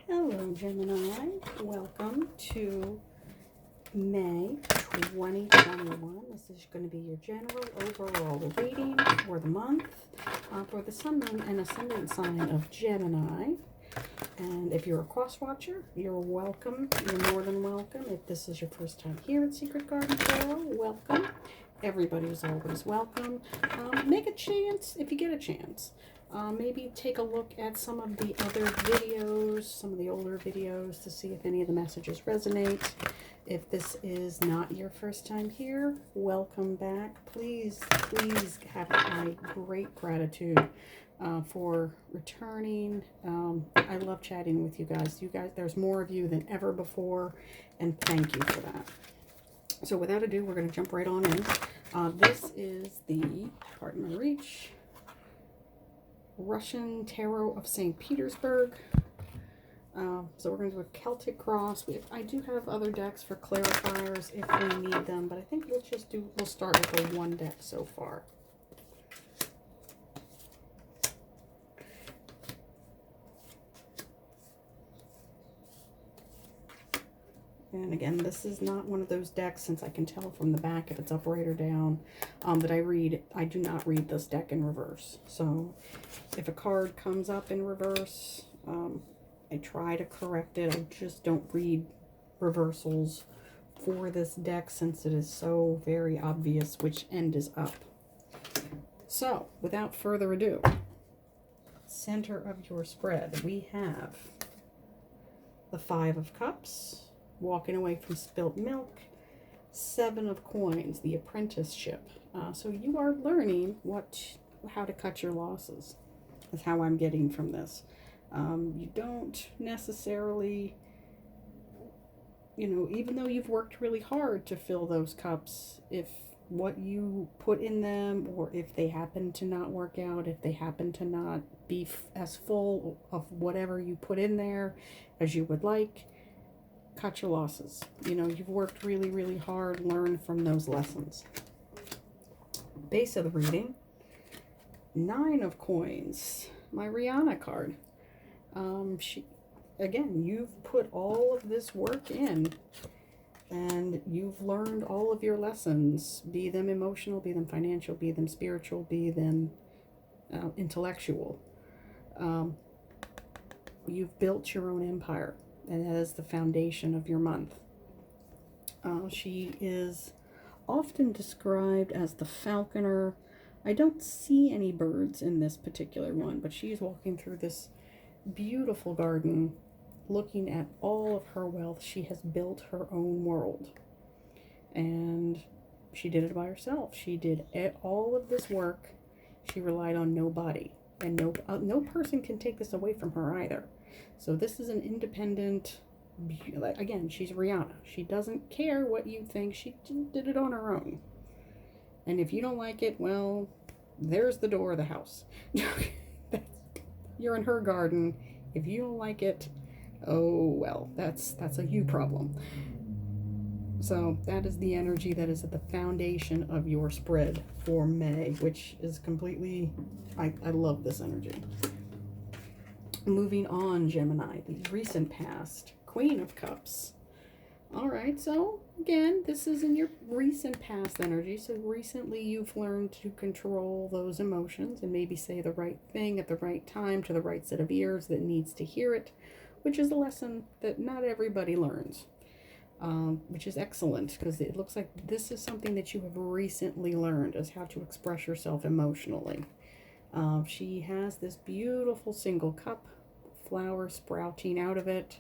Hello, Gemini. Welcome to May 2021. This is going to be your general overall reading for the month for the Sun, Moon, and Ascendant sign of Gemini. And if you're a cross watcher, you're welcome. You're more than welcome. If this is your first time here at Secret Garden Tarot, welcome. Everybody is always welcome. Make a chance if you get a chance. Maybe take a look at some of the other videos, some of the older videos, to see if any of the messages resonate. If this is not your first time here, welcome back. Please have my great gratitude for returning. I love chatting with you guys. There's more of you than ever before, and thank you for that. So without ado, we're going to jump right on in. This is the, pardon my reach, Russian Tarot of St. Petersburg. So we're going to do a Celtic cross. I do have other decks for clarifiers if we need them, but I think we'll start with the one deck so far. And again, this is not one of those decks, since I can tell from the back if it's upright or down, that I do not read this deck in reverse. So if a card comes up in reverse, I try to correct it. I just don't read reversals for this deck, since it is so very obvious which end is up. So without further ado, center of your spread, we have the Five of Cups, walking away from spilt milk, Seven of Coins, the apprenticeship. So you are learning how to cut your losses, is how I'm getting from this. You don't necessarily, even though you've worked really hard to fill those cups, if what you put in them, or if they happen to not work out, if they happen to not be as full of whatever you put in there as you would like, cut your losses. You've worked really, really hard. Learn from those lessons. Base of the reading, Nine of Coins, my Rihanna card. Again, you've put all of this work in, and you've learned all of your lessons, be them emotional, be them financial, be them spiritual, be them intellectual. You've built your own empire, and that is the foundation of your month. She is often described as the falconer. I don't see any birds in this particular one, but she's walking through this beautiful garden, looking at all of her wealth. She has built her own world, and she did it by herself. She did all of this work. She relied on nobody, and no person can take this away from her either. So this is an independent, again, she's Rihanna. She doesn't care what you think. She did it on her own. And if you don't like it, well, there's the door of the house. You're in her garden. If you don't like it, oh, well, that's a you problem. So that is the energy that is at the foundation of your spread for May, which is completely, I love this energy. Moving on, Gemini, the recent past, Queen of Cups. All right, so again, this is in your recent past energy. So recently you've learned to control those emotions and maybe say the right thing at the right time to the right set of ears that needs to hear it, which is a lesson that not everybody learns, which is excellent, because it looks like this is something that you have recently learned, is how to express yourself emotionally. She has this beautiful single cup, flower sprouting out of it.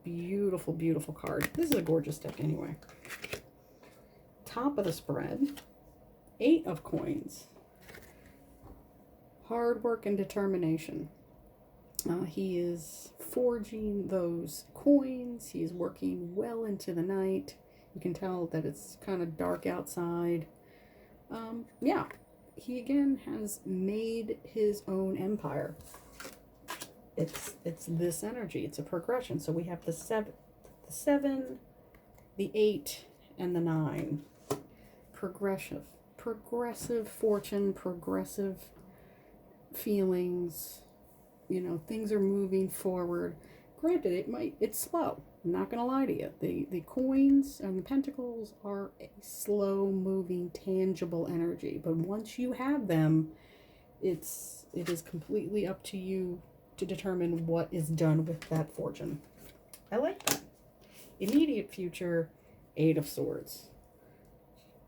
Beautiful, beautiful card. This is a gorgeous deck anyway. Top of the spread, Eight of Coins. Hard work and determination. He is forging those coins. He's working well into the night. You can tell that it's kind of dark outside. Yeah, he again has made his own empire. It's this energy. It's a progression. So we have the seven, the 8, and the 9. Progressive fortune, progressive feelings, You know, things are moving forward. Granted, it's slow. I'm not going to lie to you. The coins and the pentacles are a slow moving, tangible energy. But once you have them, it is completely up to you to determine what is done with that fortune. I like that. Immediate future, Eight of Swords.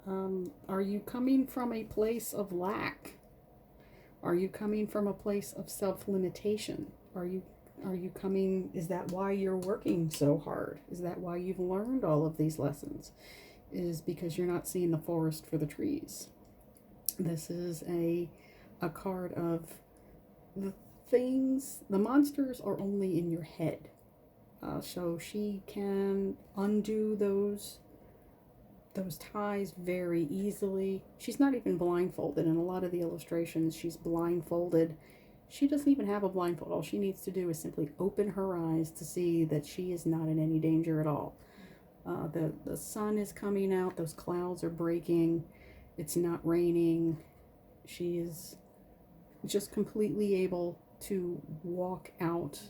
Are you coming from a place of lack? Are you coming from a place of self-limitation? Are you coming, is that why you're working so hard? Is that why you've learned all of these lessons? Is because you're not seeing the forest for the trees. This is a card of the monsters are only in your head. So she can undo those ties very easily. She's not even blindfolded. In a lot of the illustrations, she's blindfolded. She doesn't even have a blindfold. All she needs to do is simply open her eyes to see that she is not in any danger at all. The sun is coming out. Those clouds are breaking. It's not raining. She is just completely able to walk out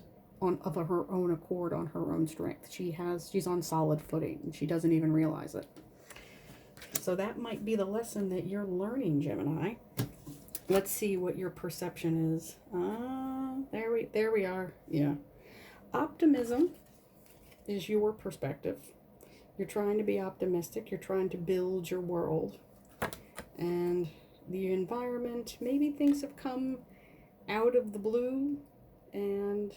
of her own accord, on her own strength. She's on solid footing, and she doesn't even realize it. So that might be the lesson that you're learning, Gemini. Let's see what your perception is. There we are. Yeah. Optimism is your perspective. You're trying to be optimistic. You're trying to build your world. And the environment, maybe things have come out of the blue and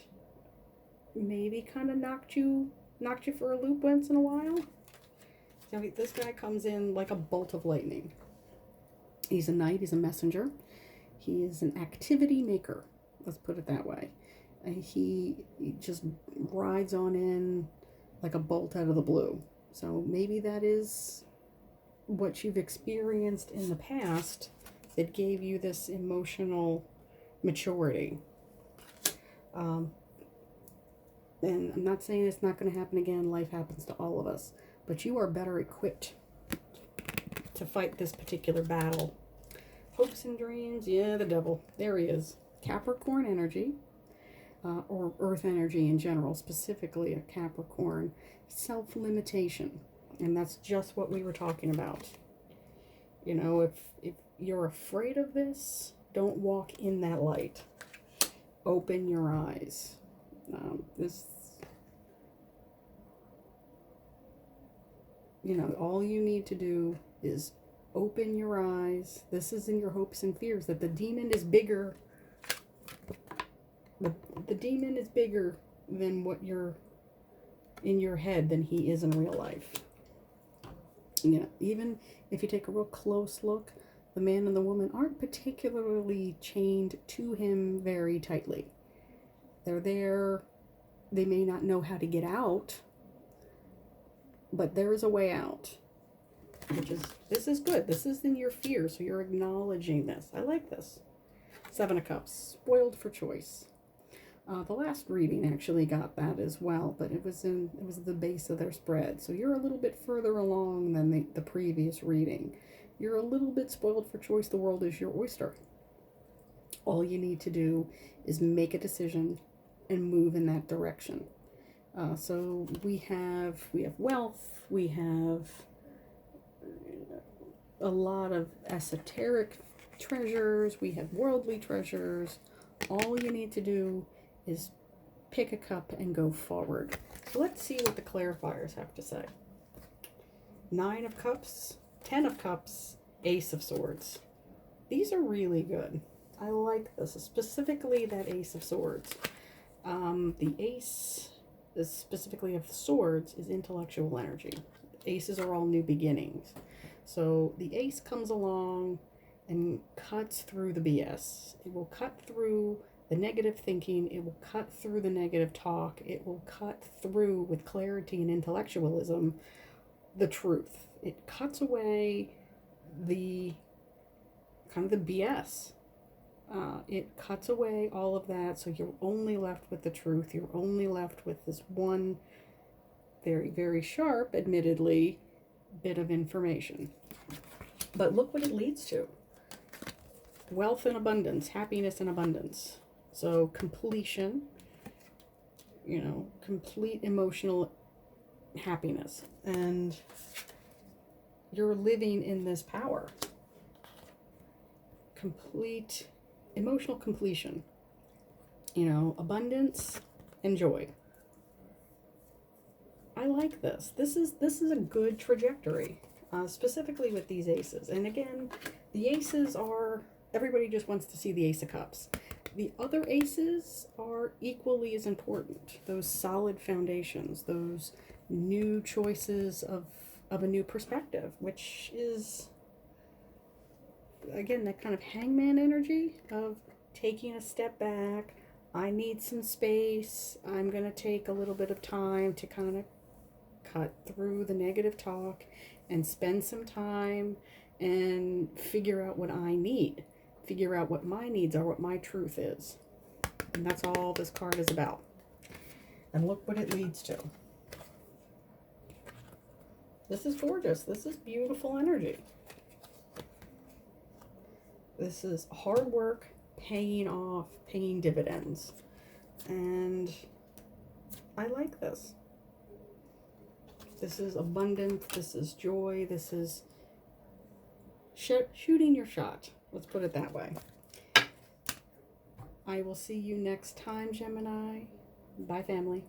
maybe kind of knocked you for a loop once in a while. So this guy comes in like a bolt of lightning. He's a knight. He's a messenger. He is an activity maker. Let's put it that way. He just rides on in like a bolt out of the blue. So maybe that is what you've experienced in the past that gave you this emotional maturity. And I'm not saying it's not going to happen again. Life happens to all of us. But you are better equipped to fight this particular battle. Hopes and dreams. Yeah, the devil. There he is. Capricorn energy. Or earth energy in general. Specifically a Capricorn. Self-limitation. And that's just what we were talking about. You know, if you're afraid of this, don't walk in that light. Open your eyes. All you need to do is open your eyes. This is in your hopes and fears, that the demon is bigger. The demon is bigger than what you're in your head than he is in real life. Even if you take a real close look, the man and the woman aren't particularly chained to him very tightly. They're there. They may not know how to get out, but there is a way out. This is good. This is in your fear, so you're acknowledging this. I like this. Seven of Cups, spoiled for choice. The last reading actually got that as well, but it was the base of their spread. So you're a little bit further along than the previous reading. You're a little bit spoiled for choice. The world is your oyster. All you need to do is make a decision and move in that direction. So we have wealth. We have a lot of esoteric treasures. We have worldly treasures. All you need to do is pick a cup and go forward. So let's see what the clarifiers have to say. 9 of Cups, 10 of Cups, Ace of Swords. These are really good. I like this, specifically that Ace of Swords. The Ace, specifically of Swords, is intellectual energy. Aces are all new beginnings. So the Ace comes along and cuts through the BS. It will cut through the negative thinking. It will cut through the negative talk. It will cut through, with clarity and intellectualism, the truth. It cuts away the kind of the BS. It cuts away all of that, so you're only left with the truth. You're only left with this one very, very sharp, admittedly, bit of information. But look what it leads to. Wealth and abundance, happiness and abundance. So completion, you know, complete emotional happiness. And you're living in this power. Complete emotional completion. You know, abundance and joy. I like this. This is a good trajectory, specifically with these aces. And again, the aces are, everybody just wants to see the Ace of Cups. The other aces are equally as important. Those solid foundations, those new choices of a new perspective, which is, again, that kind of hangman energy of taking a step back. I need some space. I'm going to take a little bit of time to kind of cut through the negative talk and spend some time and figure out what I need. Figure out what my needs are, what my truth is. And that's all this card is about. And look what it leads to. This is gorgeous. This is beautiful energy. This is hard work paying off, paying dividends. And I like this. This is abundance. This is joy. This is shooting your shot. Let's put it that way. I will see you next time, Gemini. Bye, family.